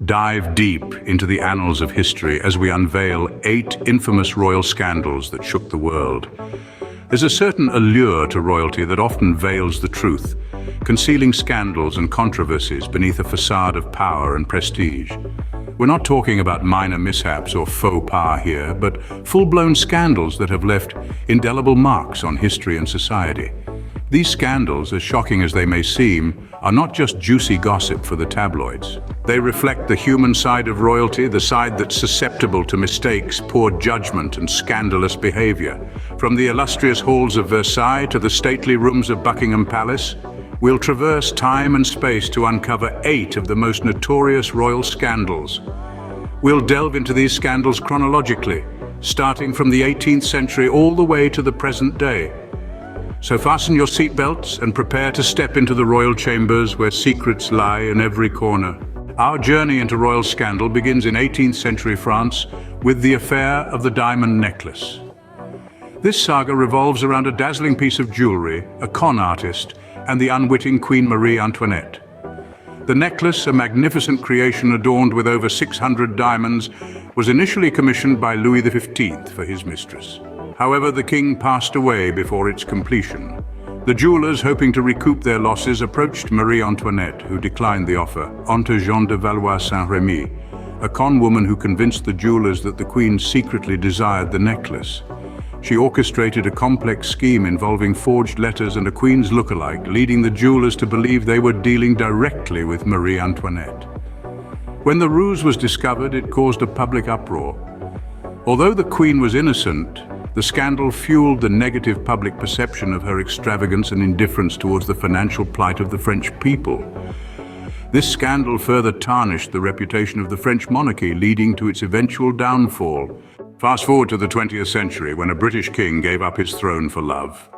dive deep into the annals of history as we unveil 8 infamous royal scandals that shook the world. There's a certain allure to royalty that often veils the truth, concealing scandals and controversies beneath a facade of power and prestige. We're not talking about minor mishaps or faux pas here, but full-blown scandals that have left indelible marks on history and society. These scandals, as shocking as they may seem, are not just juicy gossip for the tabloids. They reflect the human side of royalty, the side that's susceptible to mistakes, poor judgment, and scandalous behavior. From the illustrious halls of Versailles to the stately rooms of Buckingham Palace, we'll traverse time and space to uncover 8 of the most notorious royal scandals. We'll delve into these scandals chronologically, starting from the 18th century all the way to the present day. So fasten your seatbelts and prepare to step into the royal chambers where secrets lie in every corner. Our journey into royal scandal begins in 18th century France with the affair of the diamond necklace. This saga revolves around a dazzling piece of jewelry, a con artist, and the unwitting Queen Marie Antoinette. The necklace, a magnificent creation adorned with over 600 diamonds, was initially commissioned by Louis XV for his mistress. However, the king passed away before its completion. The jewelers, hoping to recoup their losses, approached Marie Antoinette, who declined the offer, onto Jeanne de Valois-Saint-Remy, a con woman who convinced the jewelers that the queen secretly desired the necklace. She orchestrated a complex scheme involving forged letters and a queen's lookalike, leading the jewelers to believe they were dealing directly with Marie Antoinette. When the ruse was discovered, it caused a public uproar. Although the queen was innocent, the scandal fueled the negative public perception of her extravagance and indifference towards the financial plight of the French people. This scandal further tarnished the reputation of the French monarchy, leading to its eventual downfall. Fast forward to the 20th century, when a British king gave up his throne for love.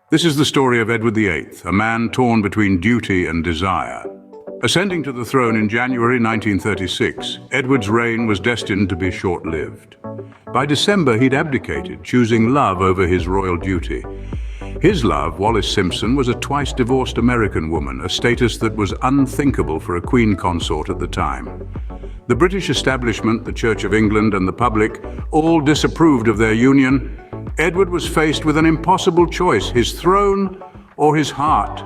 This is the story of Edward VIII, a man torn between duty and desire. Ascending to the throne in January 1936, Edward's reign was destined to be short-lived. By December, he'd abdicated, choosing love over his royal duty. His love, Wallis Simpson, was a twice-divorced American woman, a status that was unthinkable for a queen consort at the time. The British establishment, the Church of England, and the public all disapproved of their union. Edward was faced with an impossible choice: his throne or his heart.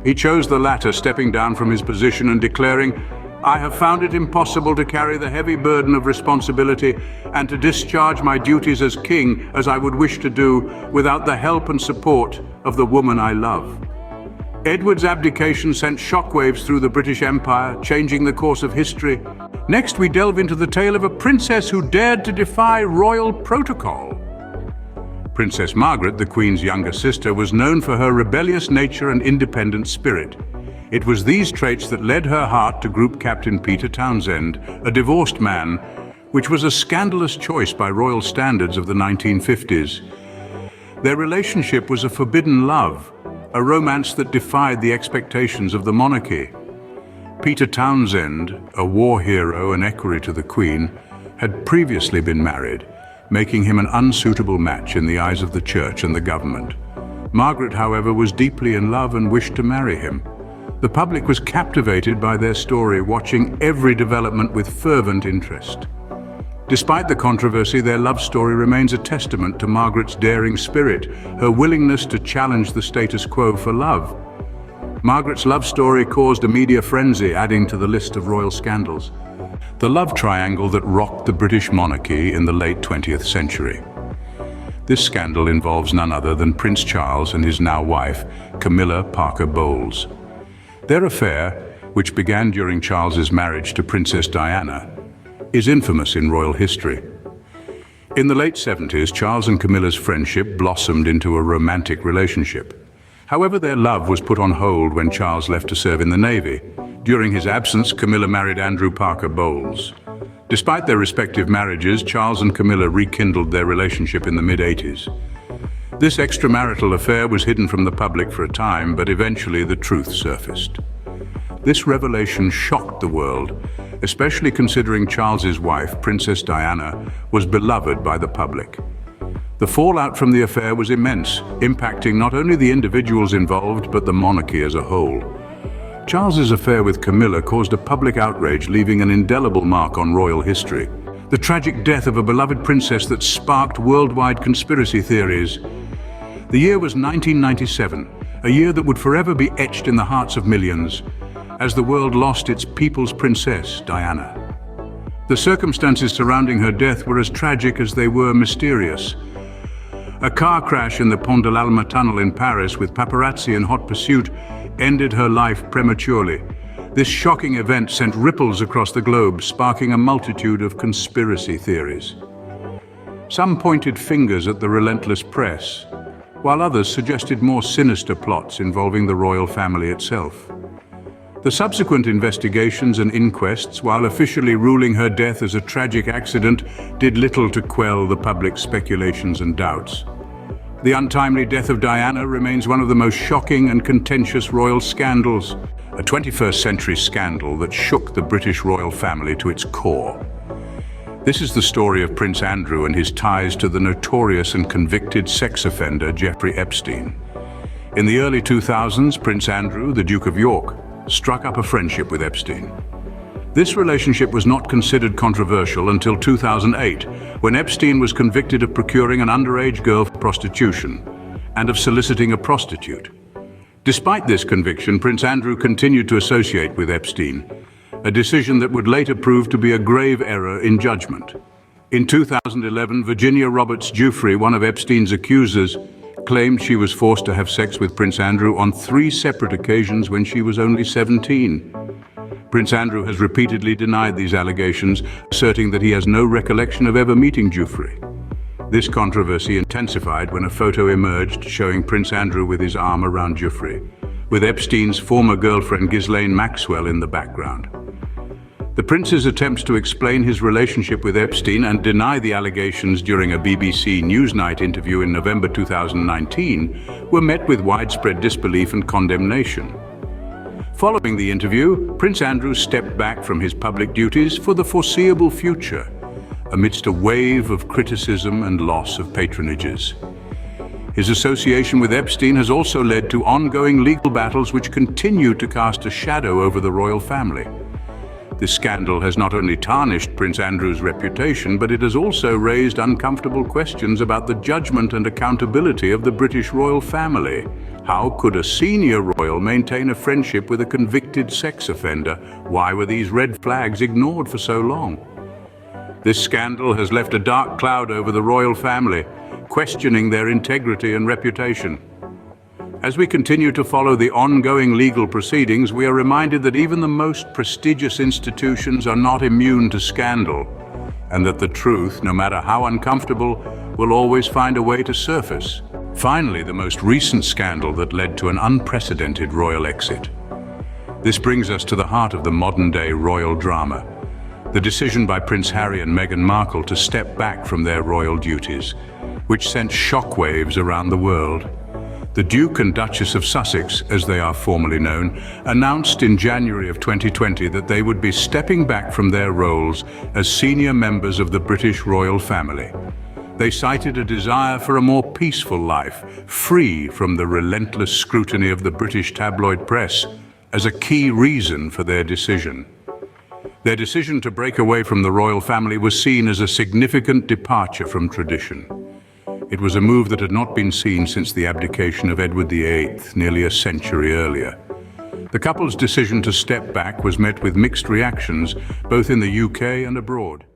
He chose the latter, stepping down from his position and declaring, "I have found it impossible to carry the heavy burden of responsibility and to discharge my duties as king as I would wish to do without the help and support of the woman I love." Edward's abdication sent shockwaves through the British Empire, changing the course of history. Next, we delve into the tale of a princess who dared to defy royal protocol. Princess Margaret, the Queen's younger sister, was known for her rebellious nature and independent spirit. It was these traits that led her heart to Group Captain Peter Townsend, a divorced man, which was a scandalous choice by royal standards of the 1950s. Their relationship was a forbidden love, a romance that defied the expectations of the monarchy. Peter Townsend, a war hero and equerry to the Queen, had previously been married, making him an unsuitable match in the eyes of the church and the government. Margaret, however, was deeply in love and wished to marry him. The public was captivated by their story, watching every development with fervent interest. Despite the controversy, their love story remains a testament to Margaret's daring spirit, her willingness to challenge the status quo for love. Margaret's love story caused a media frenzy, adding to the list of royal scandals. The love triangle that rocked the British monarchy in the late 20th century. This scandal involves none other than Prince Charles and his now wife, Camilla Parker Bowles. Their affair, which began during Charles's marriage to Princess Diana, is infamous in royal history. In the late 70s, Charles and Camilla's friendship blossomed into a romantic relationship. However, their love was put on hold when Charles left to serve in the Navy. During his absence, Camilla married Andrew Parker Bowles. Despite their respective marriages, Charles and Camilla rekindled their relationship in the mid-80s. This extramarital affair was hidden from the public for a time, but eventually the truth surfaced. This revelation shocked the world, especially considering Charles's wife, Princess Diana, was beloved by the public. The fallout from the affair was immense, impacting not only the individuals involved, but the monarchy as a whole. Charles's affair with Camilla caused a public outrage, leaving an indelible mark on royal history. The tragic death of a beloved princess that sparked worldwide conspiracy theories. The year was 1997, a year that would forever be etched in the hearts of millions, as the world lost its people's princess, Diana. The circumstances surrounding her death were as tragic as they were mysterious. A car crash in the Pont de l'Alma tunnel in Paris, with paparazzi in hot pursuit, ended her life prematurely. This shocking event sent ripples across the globe, sparking a multitude of conspiracy theories. Some pointed fingers at the relentless press, while others suggested more sinister plots involving the royal family itself. The subsequent investigations and inquests, while officially ruling her death as a tragic accident, did little to quell the public's speculations and doubts. The untimely death of Diana remains one of the most shocking and contentious royal scandals, a 21st century scandal that shook the British royal family to its core. This is the story of Prince Andrew and his ties to the notorious and convicted sex offender Jeffrey Epstein. In the early 2000s, Prince Andrew, the Duke of York, struck up a friendship with Epstein. This relationship was not considered controversial until 2008, when Epstein was convicted of procuring an underage girl for prostitution and of soliciting a prostitute. Despite this conviction, Prince Andrew continued to associate with Epstein, a decision that would later prove to be a grave error in judgment. In 2011, Virginia Roberts Giuffre, one of Epstein's accusers, claimed she was forced to have sex with Prince Andrew on 3 separate occasions when she was only 17. Prince Andrew has repeatedly denied these allegations, asserting that he has no recollection of ever meeting Giuffre. This controversy intensified when a photo emerged showing Prince Andrew with his arm around Giuffre, with Epstein's former girlfriend Ghislaine Maxwell in the background. The prince's attempts to explain his relationship with Epstein and deny the allegations during a BBC Newsnight interview in November 2019 were met with widespread disbelief and condemnation. Following the interview, Prince Andrew stepped back from his public duties for the foreseeable future, amidst a wave of criticism and loss of patronages. His association with Epstein has also led to ongoing legal battles which continue to cast a shadow over the royal family. This scandal has not only tarnished Prince Andrew's reputation, but it has also raised uncomfortable questions about the judgment and accountability of the British royal family. How could a senior royal maintain a friendship with a convicted sex offender? Why were these red flags ignored for so long? This scandal has left a dark cloud over the royal family, questioning their integrity and reputation. As we continue to follow the ongoing legal proceedings, we are reminded that even the most prestigious institutions are not immune to scandal, and that the truth, no matter how uncomfortable, will always find a way to surface. Finally, the most recent scandal that led to an unprecedented royal exit. This brings us to the heart of the modern-day royal drama, the decision by Prince Harry and Meghan Markle to step back from their royal duties, which sent shockwaves around the world. The Duke and Duchess of Sussex, as they are formally known, announced in January of 2020 that they would be stepping back from their roles as senior members of the British royal family. They cited a desire for a more peaceful life, free from the relentless scrutiny of the British tabloid press, as a key reason for their decision. Their decision to break away from the royal family was seen as a significant departure from tradition. It was a move that had not been seen since the abdication of Edward VIII nearly a century earlier. The couple's decision to step back was met with mixed reactions, both in the UK and abroad.